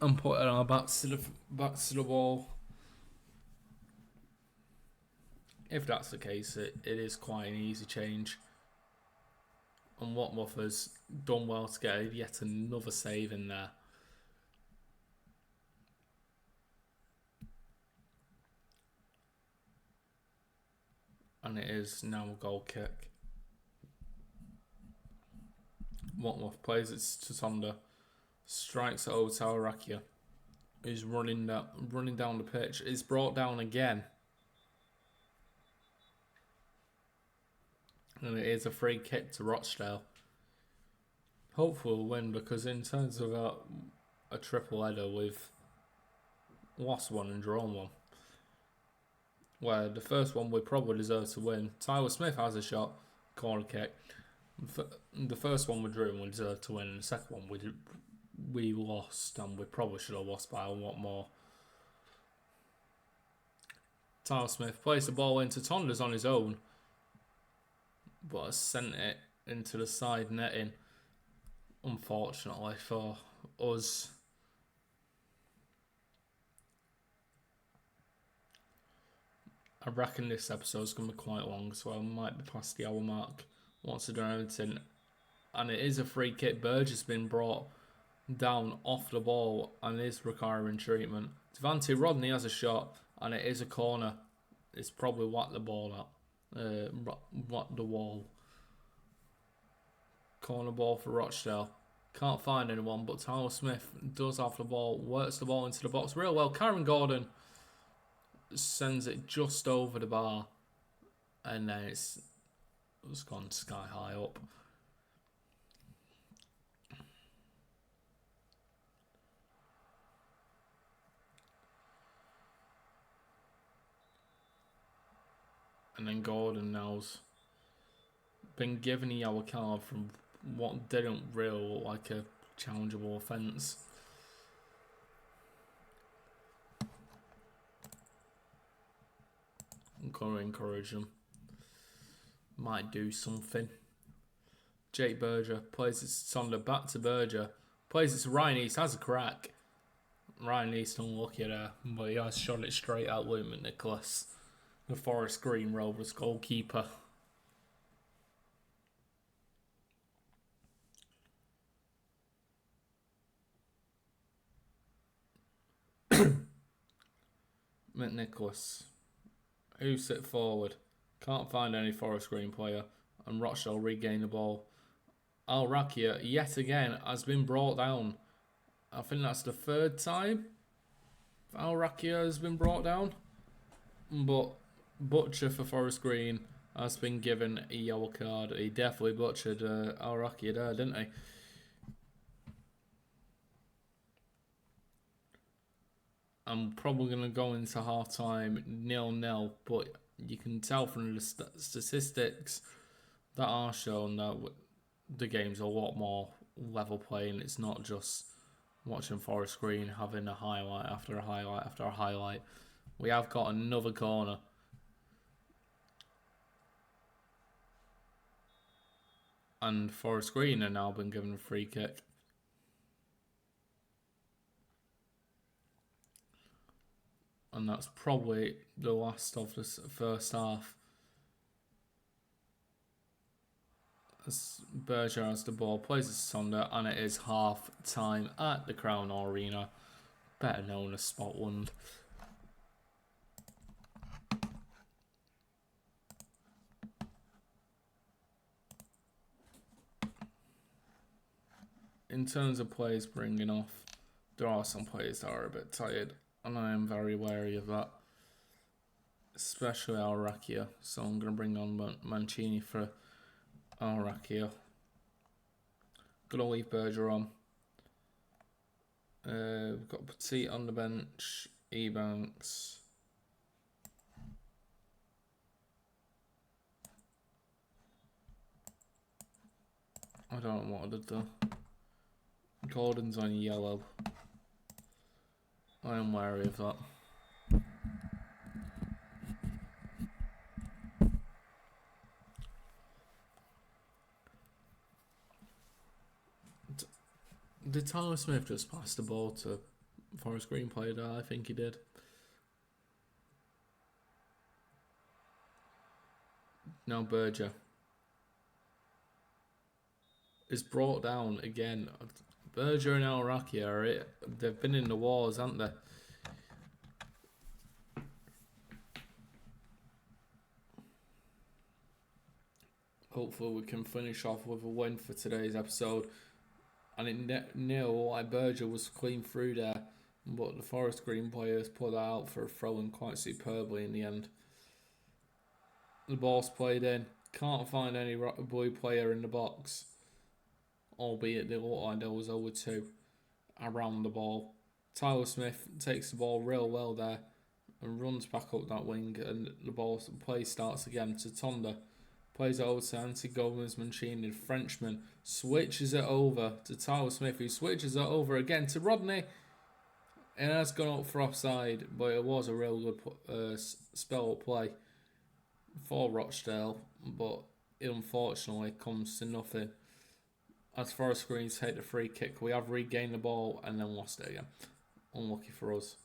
and putting our backs to the ball. If that's the case, it is quite an easy change. And Watmuff has done well to get yet another save in there. And it is now a goal kick. Watmuff plays it to Tatonda, strikes it over to Arakia, who's running down the pitch. It's brought down again. And it is a free kick to Rochdale. Hopefully we'll win, because in terms of a triple header, we've lost one and drawn one. Where the first one we probably deserve to win. Tyler Smith has a shot, corner kick. The first one we drew and we deserved to win, and the second one we lost, and we probably should have lost by a lot more. Tyler Smith plays the ball into Tonda's on his own, but has sent it into the side netting, unfortunately for us. I reckon this episode's going to be quite long, so I might be past the hour mark once I've done everything. And it is a free kick. Burge has been brought down off the ball and is requiring treatment. Devante Rodney has a shot, and it is a corner. It's probably whacked the ball out. the wall. Corner ball for Rochdale. Can't find anyone, but Tyler Smith does have the ball, works the ball into the box real well. Karen Gordon sends it just over the bar, and then it's gone sky high up. And then Gordon now's been given a yellow card from what didn't really look like a challengeable offence. I'm going to encourage him. Might do something. Jake Berger plays it on the back to Berger. Plays it to Ryan East, has a crack. Ryan East unlucky there, but he has shot it straight at Luke McNicholas, the Forest Green Rovers goalkeeper. McNicholas, who's it forward? Can't find any Forest Green player, and Rochdale regain the ball. Al Rakia yet again has been brought down. I think that's the third time Al Rakia has been brought down. But Butcher for Forest Green has been given a yellow card. He definitely butchered Al Rakia there, didn't he? I'm probably going to go into half-time 0-0, but you can tell from the statistics that are shown that the game's a lot more level play, and it's not just watching Forest Green having a highlight after a highlight after a highlight. We have got another corner. And Forest Green are now been given a free kick. And that's probably the last of the first half. As Berger has the ball, plays it to Sonder, and it is half time at the Crown Arena, better known as Scotland. In terms of players bringing off, there are some players that are a bit tired, and I am very wary of that, especially Al Rakia. So I'm going to bring on Mancini for Al Rakia. Going to leave Berger on. We've got Petit on the bench, Ebanks. I don't know what I did there. Gordon's on yellow. I am wary of that. Did Tyler Smith just pass the ball to Forest Green player there? I think he did. Now Berger is brought down again. Berger and Al Rakia they've been in the wars, haven't they? Hopefully we can finish off with a win for today's episode. And it nil, like Berger was clean through there, but the Forest Green players put that out for a throw-in quite superbly in the end. The ball's played in. Can't find any blue player in the box, albeit they look like there was over 2 around the ball. Tyler Smith takes the ball real well there and runs back up that wing, and the play starts again to Tonda. Plays it over to Antti Gomez-Mancini, the Frenchman, switches it over to Tyler Smith, who switches it over again to Rodney. And has gone up for offside, but it was a real good spell of play for Rochdale, but it unfortunately comes to nothing. As Forest Green take the free kick, we have regained the ball and then lost it again. Unlucky for us.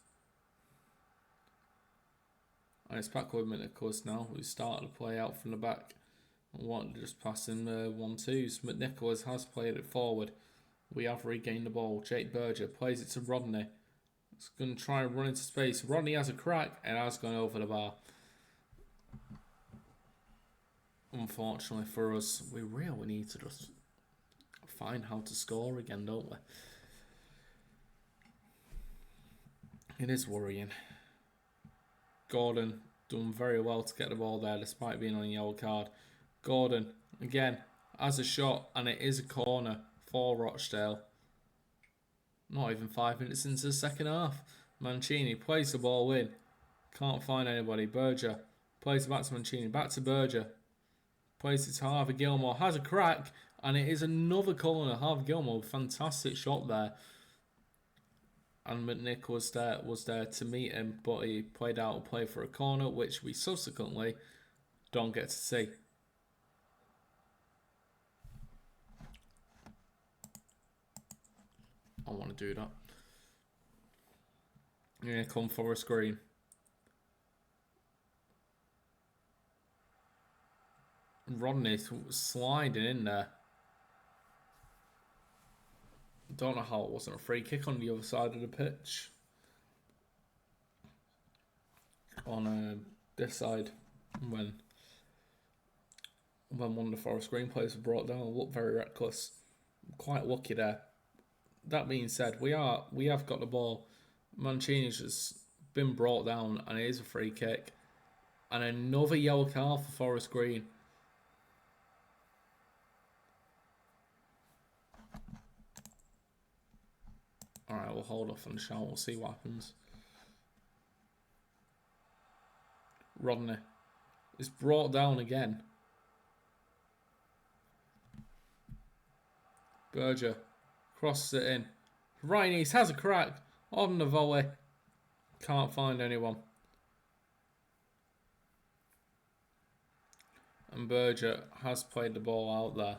And it's back with McNicholas now, who started to play out from the back. Wanted to just pass in 1-2s. McNicholas has played it forward. We have regained the ball. Jake Berger plays it to Rodney. It's going to try and run into space. Rodney has a crack and has gone over the bar. unfortunately for us, we really need to just find how to score again, don't we? It is worrying. Gordon done very well to get the ball there despite being on a yellow card. Gordon, again, has a shot, and it is a corner for Rochdale. Not even 5 minutes into the second half. Mancini plays the ball in. Can't find anybody. Berger plays it back to Mancini. Back to Berger. Plays it to Harvey Gilmore. Has a crack. And it is another corner. Harvey Gilmore, fantastic shot there. And McNick was there to meet him. But he played out a play for a corner, which we subsequently don't get to see. I want to do that. Yeah, come for a screen. Rodney sliding in there. Don't know how it wasn't a free kick on the other side of the pitch. On this side, when one of the Forest Green players was brought down, it looked very reckless. Quite lucky there. That being said, we have got the ball. Mancini's just been brought down, and it is a free kick. And another yellow card for Forest Green. Alright, we'll hold off on the shout. We'll see what happens. Rodney is brought down again. Berger crosses it in. Ryan East has a crack on the volley. Can't find anyone. And Berger has played the ball out there.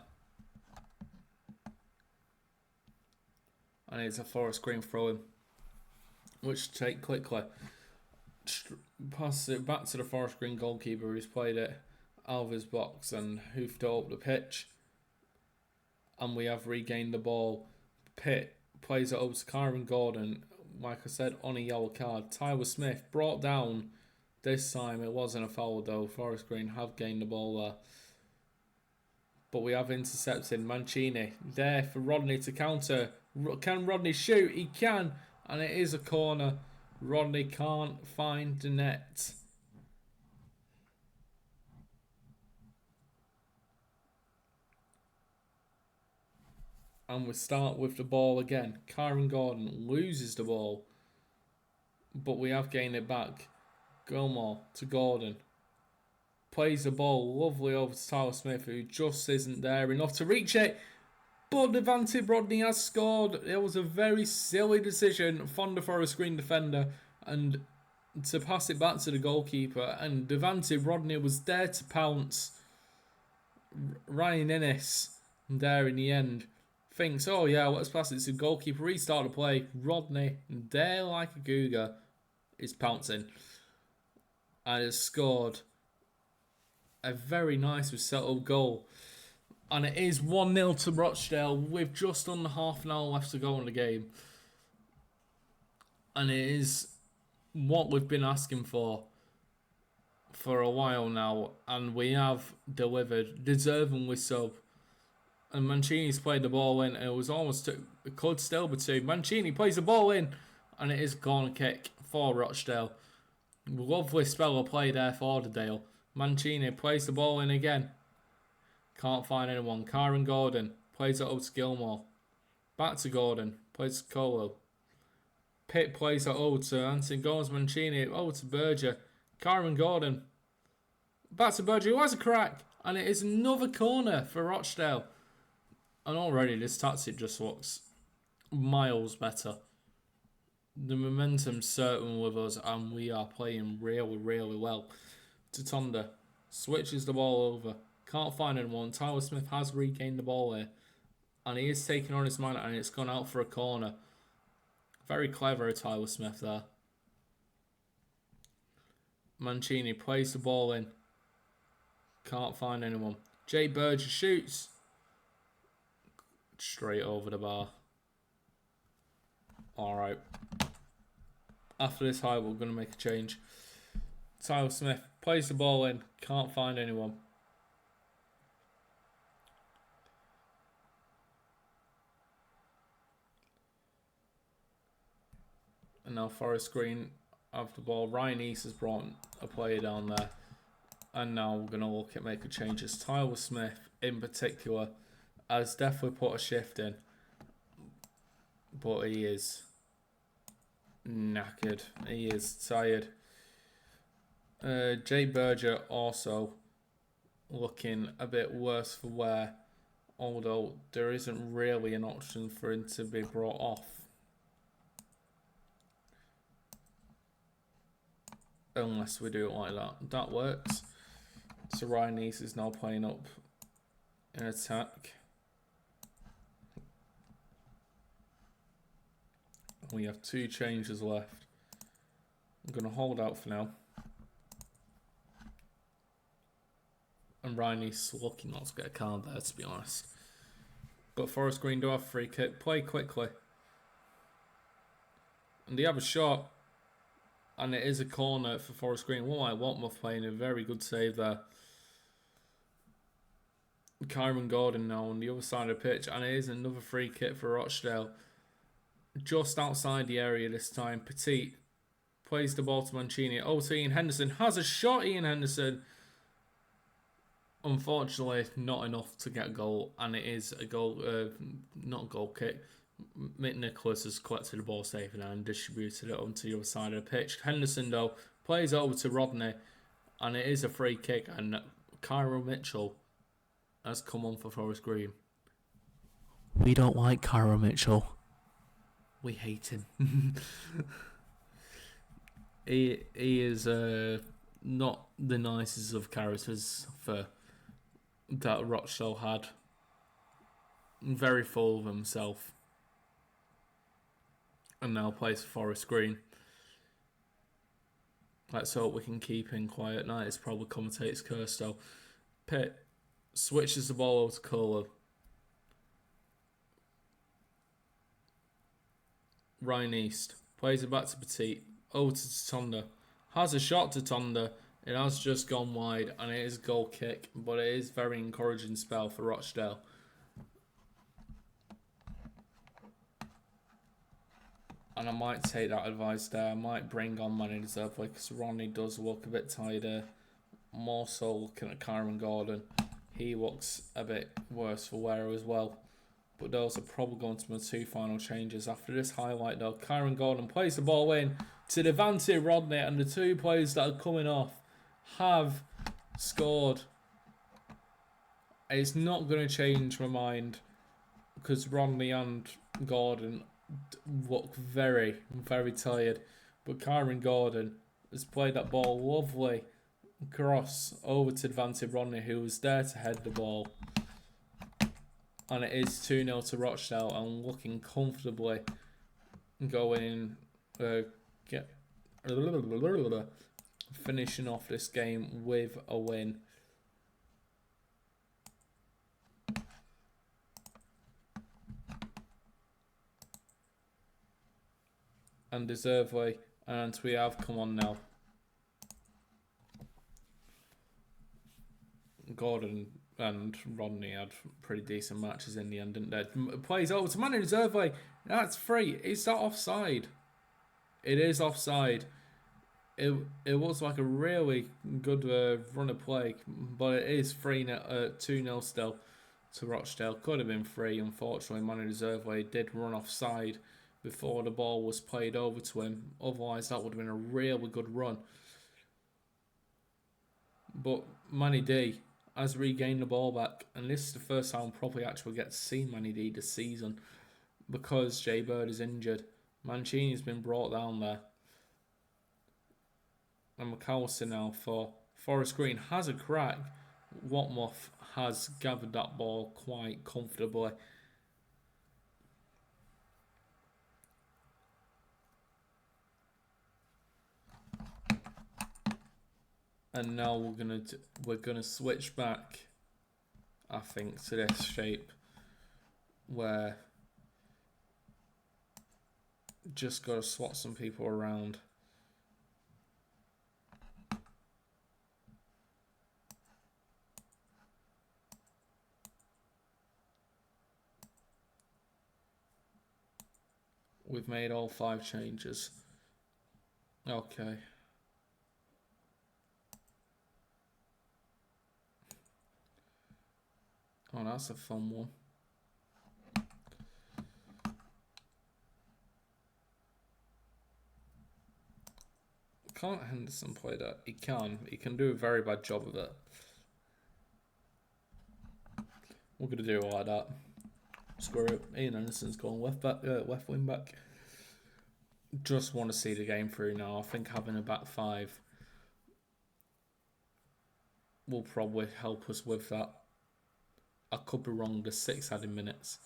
And it's a Forest Green throw-in, which take quickly. Pass it back to the Forest Green goalkeeper who's played it out of his box and hoofed it up the pitch. And we have regained the ball. Pitt plays it over to Kyron Gordon, like I said, on a yellow card. Tyler Smith brought down. This time it wasn't a foul though. Forest Green have gained the ball there. But we have intercepted Mancini there for Rodney to counter. Can Rodney shoot? He can. And it is a corner. Rodney can't find the net. And we start with the ball again. Kyron Gordon loses the ball. But we have gained it back. Gilmore to Gordon. Plays the ball lovely over to Tyler Smith, who just isn't there enough to reach it. But DaVinci Rodney has scored. It was a very silly decision from the Forest Green defender and to pass it back to the goalkeeper. And DaVinci Rodney was there to pounce. Ryan Innes there in the end thinks, oh yeah, let's pass it to the goalkeeper. Restart the play. Rodney there like a cougar is pouncing and has scored a very nicely set up goal. And it is 1-0 to Rochdale with just under half an hour left to go in the game. And it is what we've been asking for a while now. And we have delivered, deservingly so. And Mancini's played the ball in. And it was almost, it could still be 2. Mancini plays the ball in. And it is a corner kick for Rochdale. Lovely spell of play there for Dale. Mancini plays the ball in again. Can't find anyone. Kyron Gordon plays it up to Gilmore. Back to Gordon. Plays to Colo. Pitt plays it over to Anthony Gomez. Mancini over to Berger. Kyron Gordon. Back to Berger, who has a crack. And it is another corner for Rochdale. And already this tactic just looks miles better. The momentum's certain with us, and we are playing really, really well. Tatonda switches the ball over. Can't find anyone. Tyler Smith has regained the ball here. And he is taking on his man, and it's gone out for a corner. Very clever, Tyler Smith there. Mancini plays the ball in. Can't find anyone. Jay Berger shoots. Straight over the bar. Alright. After this high, we're going to make a change. Tyler Smith plays the ball in. Can't find anyone. And now Forest Green have the ball. Ryan East has brought a player down there. And now we're going to look at making changes. Tyler Smith, in particular, has definitely put a shift in. But he is knackered. He is tired. Jay Berger also looking a bit worse for wear. Although there isn't really an option for him to be brought off. Unless we do it like that. That works. So Ryan East is now playing up in attack. We have 2 changes left. I'm going to hold out for now. And Ryan East's lucky not to get a card there, to be honest. But Forest Green do have a free kick. Play quickly. And they have a shot. And it is a corner for Forest Green. Well, I want Muff playing a very good save there. Kyron Gordon now on the other side of the pitch. And it is another free kick for Rochdale. Just outside the area this time. Petit plays the ball to Mancini. Oh, to Ian Henderson. Has a shot, Ian Henderson. Unfortunately, not enough to get a goal. And it is a goal, not a goal kick. Mick Nicholas has collected the ball safely and distributed it onto the other side of the pitch. Henderson, though, plays over to Rodney. And it is a free kick. And Cairo Mitchell has come on for Forest Green. We don't like Cairo Mitchell. We hate him. He is not the nicest of characters for that Rochdale had. Very full of himself. And now plays for Forest Green. Let's hope we can keep him quiet. Night is probably commentator's curse though. Pitt switches the ball over to Kohler. Ryan East plays it back to Petit. Over to Tonda. Has a shot to Tonda. It has just gone wide and it is a goal kick. But it is very encouraging spell for Rochdale. And I might take that advice there. I might bring on Manny Deservely because Ronnie does look a bit tighter. More so looking at Kyron Gordon. He looks a bit worse for wear as well. But those are probably going to be my 2 final changes. After this highlight though, Kyron Gordon plays the ball in to DaVinci Rodney. And the 2 players that are coming off have scored. It's not going to change my mind because Rodney and Gordon look very, very tired. But Kyron Gordon has played that ball lovely cross over to DaVinci Rodney, who was there to head the ball. And it is 2-0 to Rochdale and looking comfortably going finishing off this game with a win. And deservedly, and we have come on now. Gordon and Rodney had pretty decent matches in the end, didn't they? Plays over to Manny Deservely. That's free. Is that offside? It is offside. It was like a really good run of play, but it is 2-0 still to Rochdale. Could have been 3. Unfortunately, Manny Deservely did run offside before the ball was played over to him. Otherwise, that would have been a really good run. But Manny D has regained the ball back. And this is the first time we'll probably actually get to see Manny D this season. Because Jay Bird is injured. Mancini's been brought down there. And McAllister now for Forest Green has a crack. Watmuth has gathered that ball quite comfortably. And now we're gonna switch back, I think, to this shape where just gotta swap some people around. We've made all 5 changes. Okay. Oh, that's a fun one. Can't Henderson play that? He can. He can do a very bad job of it. We're gonna do it like that. Screw it. Ian Henderson's going left back, left wing back. Just want to see the game through now. I think having a back five will probably help us with that. I could be wrong. The 6 added minutes.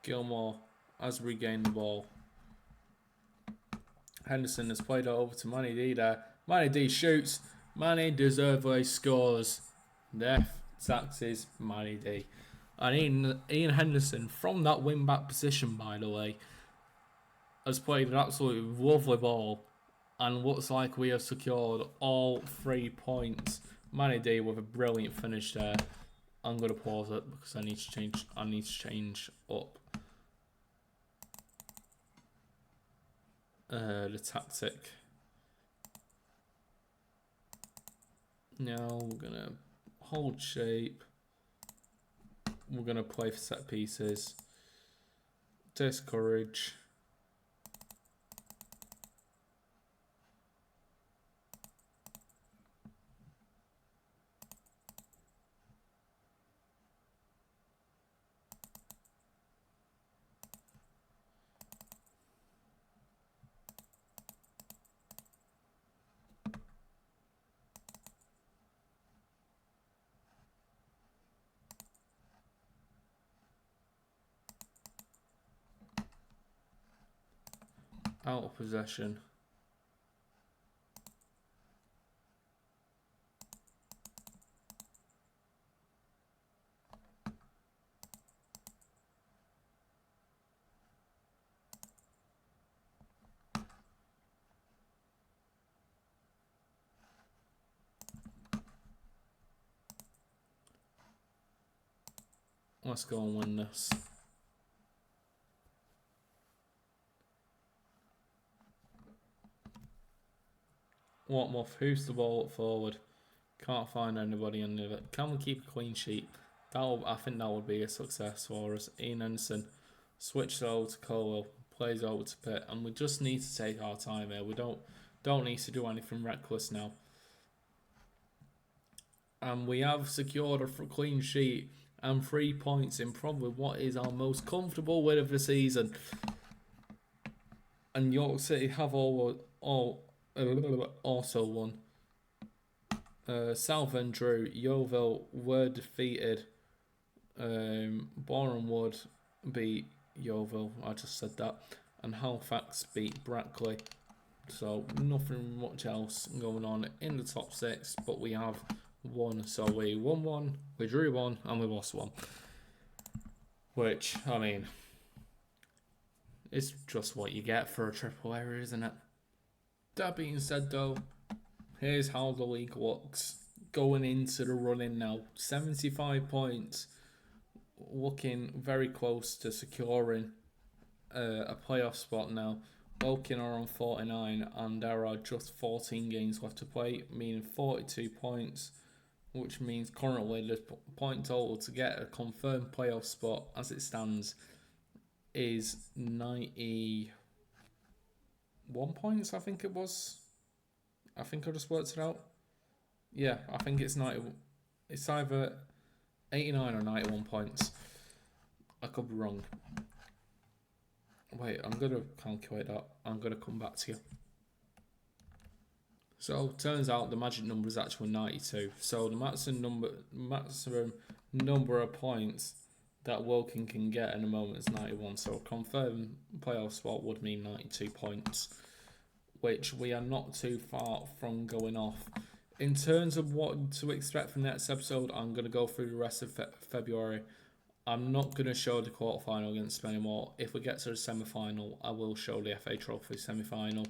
Gilmore has regained the ball. Henderson has played it over to Manny D there. Manny D shoots. Manny deservedly scores. Death taxes Manny D. And Ian Henderson, from that wing back position, by the way, has played an absolutely lovely ball. And looks like we have secured all 3 points. Manny D with a brilliant finish there. I'm going to pause it because I need to change up the tactic. Now we're going to hold shape. We're going to play for set pieces. Discourage. Out of possession. Let's go and win this. Watmuff, who's the ball up forward? Can't find anybody under it. Can we keep a clean sheet? I think that would be a success for us. Ian Henderson switches over to Colwell, plays over to Pitt, and we just need to take our time here. We don't need to do anything reckless now. And we have secured a clean sheet and 3 points in probably what is our most comfortable win of the season. And York City have also won. Southend drew. Yeovil were defeated. Boreham Wood beat Yeovil. I just said that. And Halifax beat Brackley. So nothing much else going on in the top 6, but we have won. So we won 1, we drew 1, and we lost 1. Which, I mean, it's just what you get for a triple error, isn't it? That being said, though, here's how the league looks going into the running now. 75 points, looking very close to securing a playoff spot now. Woking are on 49, and there are just 14 games left to play, meaning 42 points, which means currently the point total to get a confirmed playoff spot as it stands is 91 points, I think it was. I think I just worked it out. Yeah, I think it's 90. It's either 89 or 91 points. I could be wrong. Wait, I'm going to calculate that. I'm going to come back to you. So, turns out the magic number is actually 92. So, the maximum number of points that Woking can get in a moment is 91. So, a confirmed playoff spot would mean 92 points, which we are not too far from going off. In terms of what to expect from the next episode, I'm going to go through the rest of February. I'm not going to show the quarterfinal against them anymore. If we get to the semi-final, I will show the FA Trophy semi-final.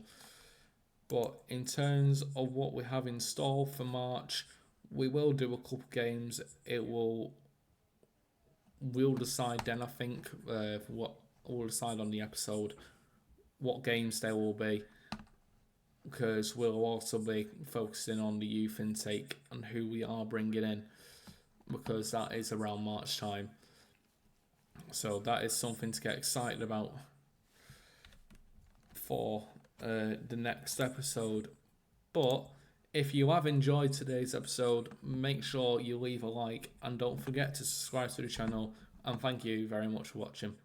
But in terms of what we have in store for March, we will do a couple games. It will we'll decide then, I think, what we'll decide on the episode what games there will be, because we'll also be focusing on the youth intake and who we are bringing in, because that is around March time. So that is something to get excited about for the next episode. But if you have enjoyed today's episode, make sure you leave a like and don't forget to subscribe to the channel, and thank you very much for watching.